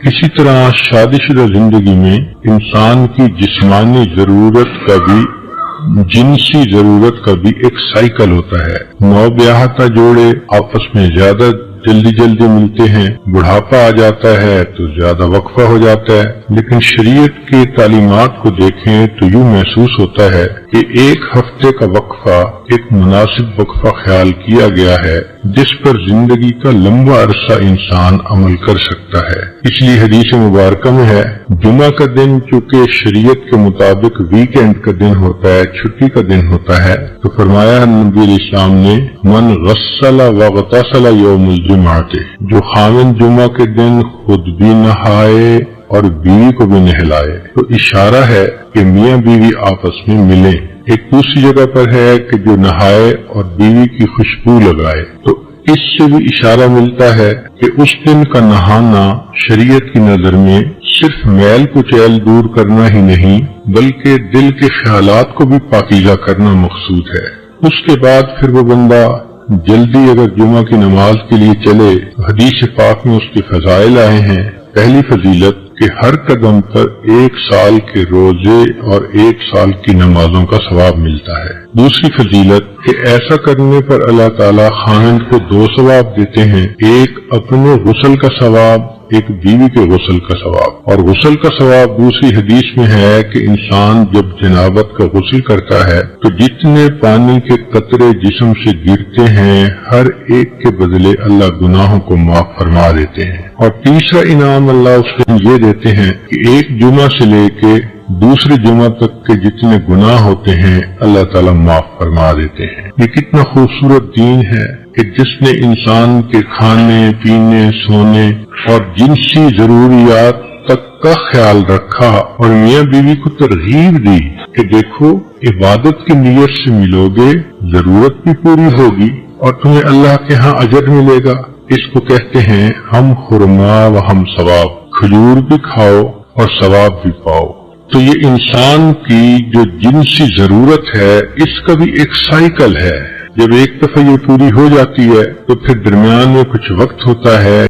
इसी तरह शादीशुदा जिंदगी में इंसान की जिस्मानी जरूरत का भी जिनसी जरूरत का भी एक साइकिल होता है। नौब्याहता जोड़े आपस में ज्यादा जल्दी मिलते हैं, बुढ़ापा आ जाता है तो ज्यादा वक्फा हो जाता है। लेकिन शरीयत की तालीमात को देखें तो यूं महसूस होता है कि एक हफ्ते का वक्फा एक मुनासिब वक्फा ख्याल किया गया है जिस पर जिंदगी का लंबा अरसा इंसान अमल कर सकता है। इसलिए हदीस मुबारक में है, जुमा का दिन चूंकि शरीयत के मुताबिक वीकेंड का दिन होता है, छुट्टी का दिन होता है, तो फरमाया नबी इस्लाम ने, मन गस्सला वगतसला यौमुल जुमाते, जो खामिन जुमा के दिन खुद भी नहाए और बीवी को भी नहलाए। तो इशारा है कि मियाँ बीवी आपस में मिले। एक दूसरी जगह पर है कि जो नहाए और बीवी की खुशबू लगाए। तो इससे भी इशारा मिलता है कि उस दिन का नहाना शरीयत की नजर में सिर्फ मैल कुचैल दूर करना ही नहीं बल्कि दिल के ख्यालात को भी पाकीज़ा करना मकसूद है। उसके बाद फिर वो बंदा जल्दी अगर जुमा की नमाज के लिए चले तो हदीस पाक में उसके फजाइल आए हैं। पहली फजीलत कि हर कदम पर 1 साल के रोजे और 1 साल की नमाजों का सवाब मिलता है। दूसरी फजीलत कि ऐसा करने पर अल्लाह ताला खामिद को 2 सवाब देते हैं, एक अपने गुस्ल का सवाब, एक बीवी के गुस्ल का सवाब। और गुस्ल का सवाब दूसरी हदीस में है कि इंसान जब जनाबत का गुस्ल करता है तो जितने पानी के कतरे जिस्म से गिरते हैं हर एक के बदले अल्लाह गुनाहों को माफ फरमा देते हैं। और तीसरा इनाम अल्लाह उसको ये देते हैं कि एक जुमा से लेके दूसरे जुमा तक के जितने गुनाह होते हैं अल्लाह ताला माफ फरमा देते हैं। ये कितना खूबसूरत दीन है कि जिसने इंसान के खाने पीने सोने और जिनसी जरूरियात तक का ख्याल रखा और मियाँ बीवी को तरगीब दी कि देखो इबादत की नीयत से मिलोगे, जरूरत भी पूरी होगी और तुम्हें अल्लाह के यहाँ अजर मिलेगा। इसको कहते हैं हम खुरमा व हम सवाब, खजूर भी खाओ और सवाब भी पाओ। तो ये इंसान की जो जिनसी जरूरत है इसका भी एक साइकिल है। जब एक दफा ये पूरी हो जाती है तो फिर दरमियान में कुछ वक्त होता है